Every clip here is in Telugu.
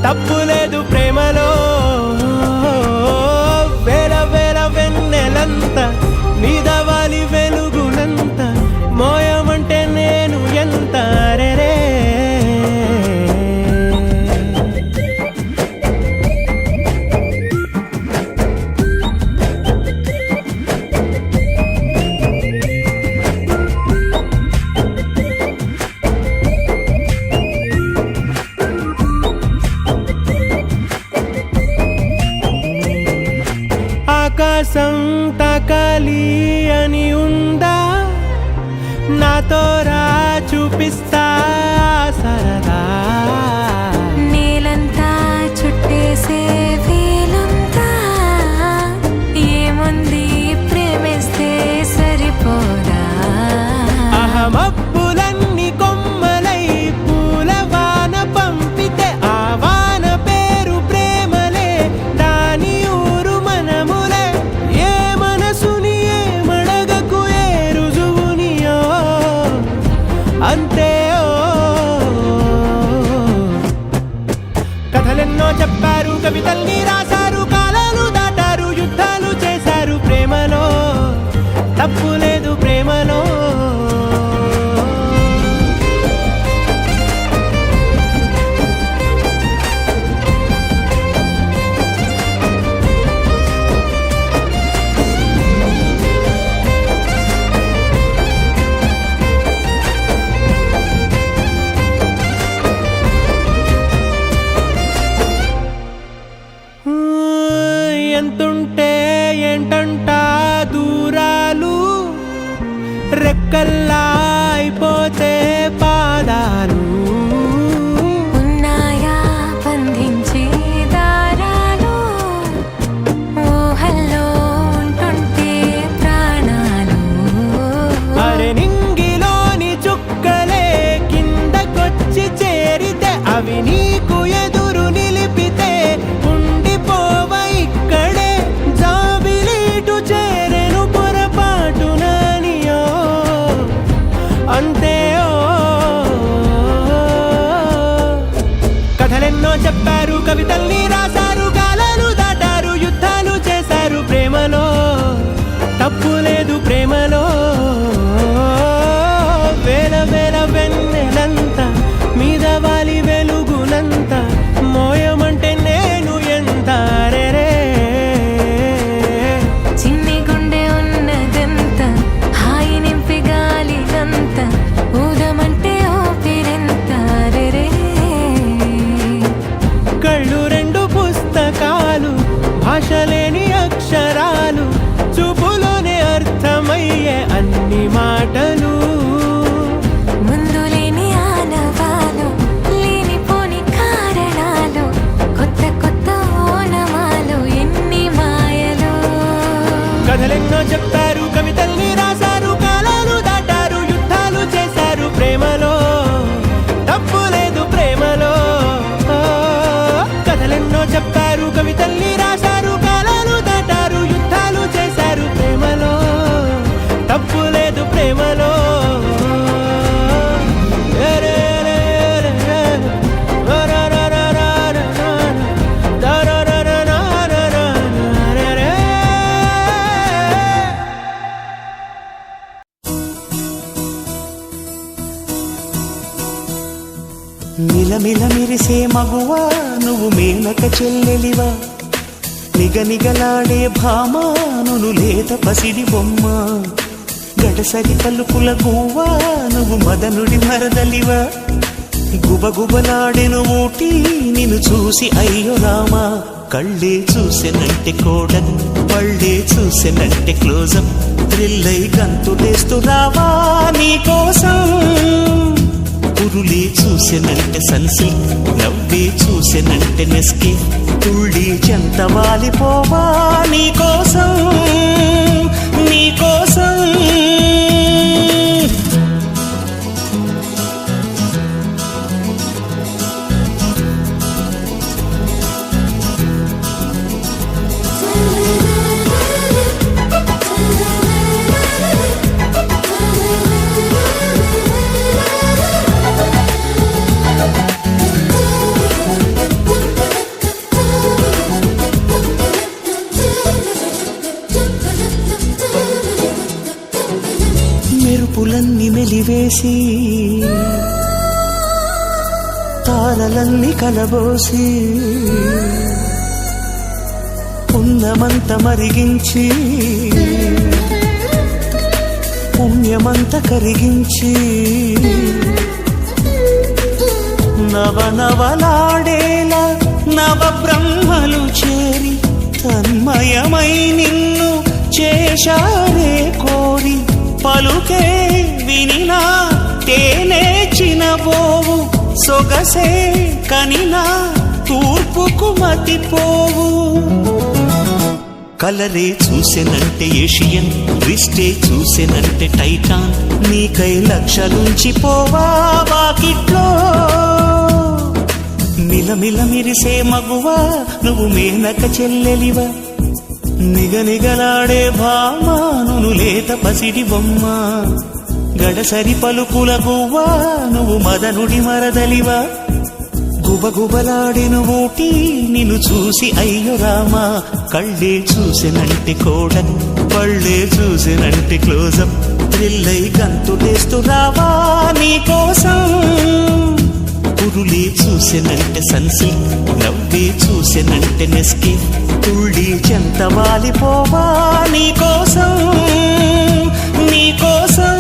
తప్పు లేదు ప్రేమలో. వేల వేల వెన్నెలంత మీద వాలి వెలుగునంత మోయమంటే నేను ఎంత రే. ఆకాశం తాకాలి అని ఉందా, నాతో రా చూపిస్తా సరదా. నేలంతా చుట్టేసే వీలుందా, ఏముంది ప్రేమిస్తే సరిపోదా. అహమప్పులన్నీ కొమ్మలై పూల వాన పంపితే ఆ వాన పేరు ప్రేమలే, దాని ఊరు మనములే. ఏ మనసుని ఏ మడగకు ఏ రుజువునియో అంతే. కథలెన్నో చెప్పారు, కవితల్ని రాశారు, కాలాలు దాటారు, యుద్ధాలు చేశారు ప్రేమలో. తప్పు లేదు ప్రేమలో. ఎంతుంటే ఏంటంట దూరాలు, రెక్కల్లా అయిపోతే పాదాలు. ఉన్నాయా బంధించే దారాలు, ఊహల్లో ఉంటుంటే ప్రాణాలు. అరే నింగిలోని చుక్కలే కిందకొచ్చి చేరితే, అవి నీకు ఎదురు నిలిపితే ఉండిపోవ ఇక్కడే. జాబిలీటు చేరెను పొరపాటుననియో అంతే. కథలెన్నో చెప్పారు, కవితల్ని రాశారు, కాలాలు దాటారు, యుద్ధాలు చేశారు ప్రేమలో. తప్పు లేదు ప్రేమలో. వేల వేల వెన్నెలంత మీద వాలి వెలుగునంత మోయమంటే నేను ఎంత రే. చిన్ని గుండె ఉన్నదంత హాయి నింపి గాలినంత ఊదమంటే ఊపిరెంత రే. కళ్ళు రెండు పుస్తకాలు, భాష లేని అక్షరాలు, చూపులోనే అర్థమయ్యే అన్ని మాటలు. ముందు లేని ఆనవాలు, లేనిపోని కారణాలు, కొత్త కొత్త ఓనమాలు, ఎన్ని మాయలు. కథలెన్నో చెప్పారు, కవితల్ని రాశారు, కాలాలు దాటారు, యుద్ధాలు చేశారు ప్రేమలో. తప్పు లేదు ప్రేమలో. కథలెన్నో చెప్పారు, కవితల్ని రాశారు, కాలాలు దాటారు, యుద్ధాలు చేశారు ప్రేమలో. తప్పు లేదు ప్రేమలో. మిలమిల మెరిసే మగువా నువ్వు మేనక చెల్లెలివా, నిగనిగలాడే భామా నువ్వు లేత పసిడి బొమ్మ. గడసరి పలుకుల గువ్వా నువ్వు మదనుడి మరదలివా, గుబగుబలాడెను ఊటి నిన్ను చూసి అయ్యో రామా. కళ్ళే చూసెనంటే కోడన్, పళ్ళే చూసెనంటే క్లోజప్, థ్రిల్లై గంతులేస్తూ రావా నీకోసం. పురులే చూసెనంటే సన్సిల్క్, నవ్వే చూసెనంటే నెస్కి, తుళ్ళి చెంత వాలిపోవా నీకోసం నీకోసం. చల్లివేసి తారలన్నీ కలబోసి పుణ్యమంత మరిగించి పుణ్యమంత కరిగించి నవనవలాడేలా నవ బ్రహ్మలు చేరి తన్మయమై నిన్ను చేశారే కోరి పలుకే వినినా తేనే చినబోవు సొగసే కనినా తూర్పుకు మతిపోవు కలరే చూసెనంటే ఏషియన్ రిస్టే చూసెనంటే టైటాన్ నీకై లక్షలుంచి పోవా వాకిట్లో మిలమిల మిరిసే మగువా నువ్వు మేనక చెల్లెలివా నిగనిగలాడే భామాను లేత పసిడి బొమ్మ గడసరి పలుకుల గువ్వా నువ్వు మదనుడి మరదలివా గుబగుబలాడిను ఊటి నిన్ను చూసి అయ్యో రామా కళ్ళే చూసినంటే కోడన్ పళ్ళే చూసినంటే క్లోజప్ థ్రిల్లై గంతులేస్తూ రావా నీకోసం పురులే చూసినంటే సన్సిల్క్ నవ్వే చూసినంటే నెస్కే తుళ్ళి చెంత వాలిపోవా నీకోసం నీకోసం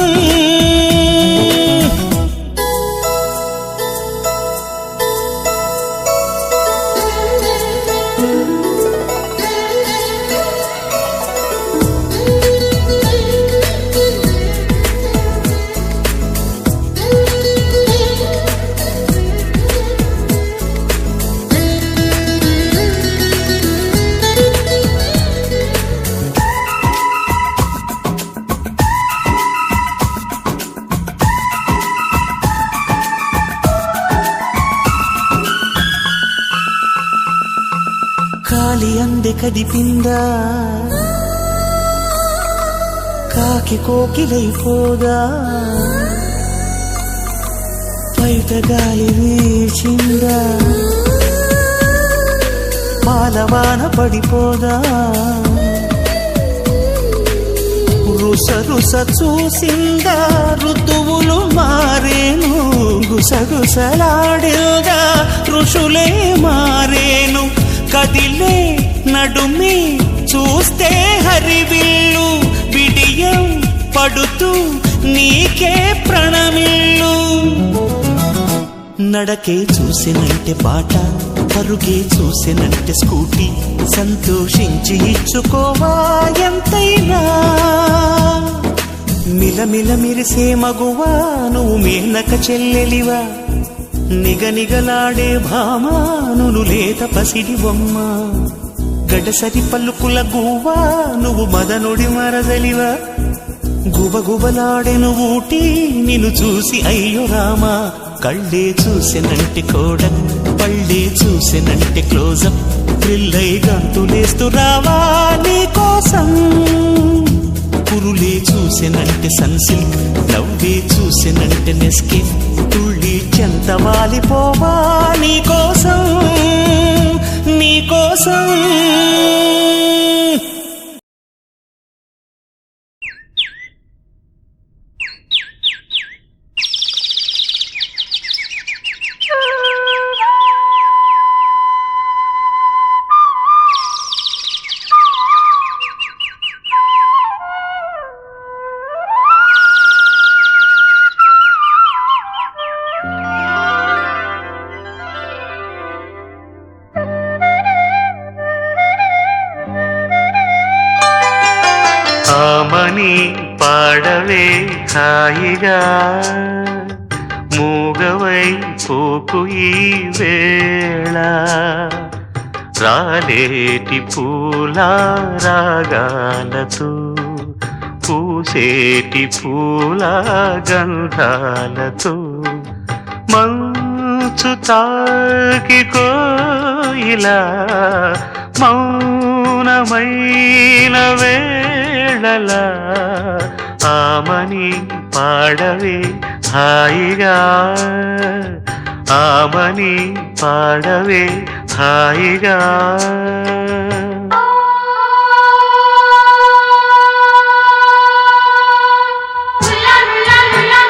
కాలి అందే కదిపిందా కాకి కోకిలైపోదా బయట గాలి వీచిందా పాలవాన పడిపోదా రుస రుస చూసిందా ఋతువులు మారేను గుసగుసలాడేగా ఋషులే మారేను కదిలే నడుమి చూస్తే హరివిల్లు విడియం పడుతూ నీకే ప్రణమిల్లు నడకే చూసినంటే పాట పరుగే చూసినంటే స్కూటీ సంతోషించి ఇచ్చుకోవా ఎంతైనా మిలమిల మిరిసే మగువా నువ్వు మేనక చెల్లెలివా నిగనిగలాడే భామాను లేత పసిడి బొమ్మ గడసరి పలుకుల గువ్వా నువ్వు మదనుడి మరదలివా గుబగుబలాడెను ఊటి నిన్ను చూసి అయ్యో రామా కళ్ళే చూసినంటే కోడన్ పళ్ళే చూసినంటే క్లోజప్ థ్రిల్లై గంతులేస్తూ రావా నీకోసం పురులే చూసినంటే సన్సిల్క్ నవ్వే చూసినంటే నెస్కే తుళ్ళి చెంత వాలిపోవా నీకోసం నీకోసం ఆమని పాడవే హాయిగా మూగవై పోకు ఈ వేళ రాలేటి పూల రాగాలతో పూసేటి పూల గంధాలతో మంచు తాకి కోయిలా మౌనమైన వేళలా ఆమని పాడవే హాయిగా ఆమని పాడవే హాయిగా ఉల్లా ఉల్లా ఉల్లా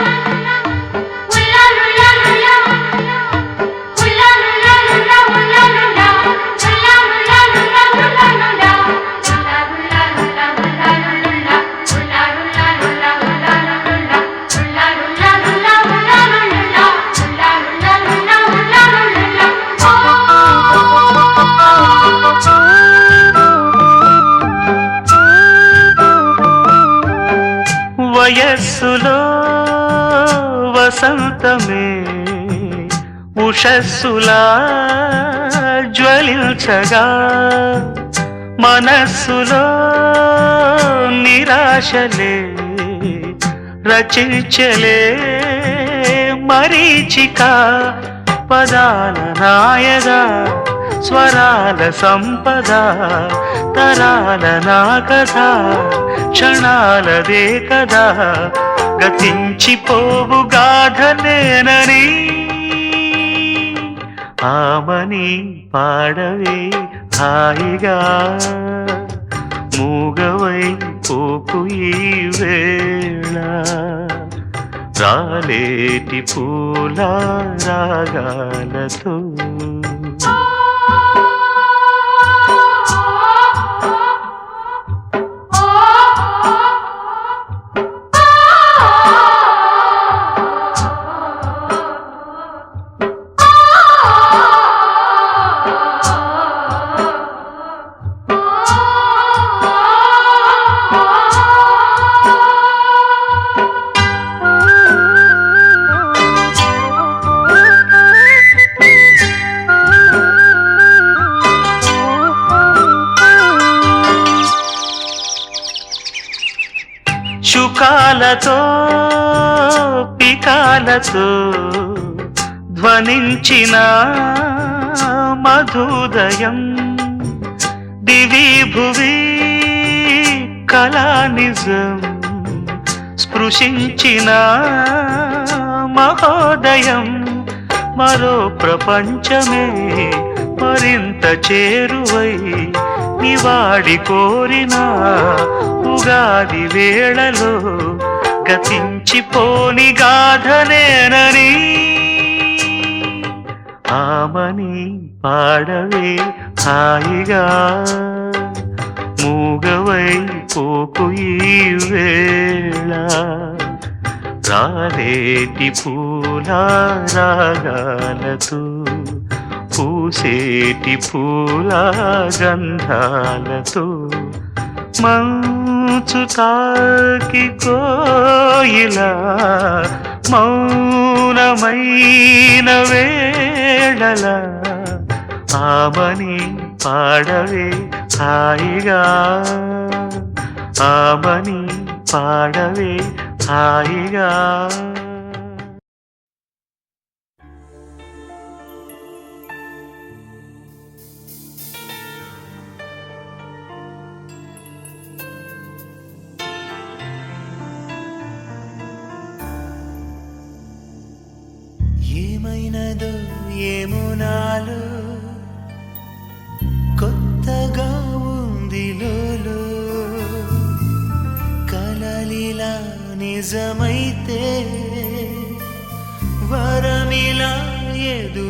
వయస్సులో వసంతమే ఉషస్సులా జ్వలించగా మనస్సులో నిరాశలే రచించలే మరీచిక పదాల నాయగా స్వరాల సంపద తరాల నా కథ క్షణాలదే కదా గతించిపోవు గాథనేనని ఆమని పాడవే హాయిగా మూగవై పోకు ఈ వేళ రాలేటి పూల రాగాలతో శుకాలతో పికాలతో ధ్వనించిన మధుదయం దివి భువి కళానిజం స్పృశించిన మహోదయం మరో ప్రపంచమే మరింత చేరువై నివాడి కోరిన ఉగాది వేళలో గతించిపోని గాథనేనని ఆమని పాడవే హాయిగా మూగవై పోకు ఈ వేళ రాలేటి పూల రాగాలతో పూసేటి పూల గంధాలతో మంచు తాకి కోయిలా మౌనమైన వేళల ఆమని పాడవే హాయిగా ఆమని పాడవే హాయిగా ఏమైనదో ఏమో నాలో కొత్తగా ఉంది లోలో కలలిలా నిజమైతే వరమిలా ఎదురైతే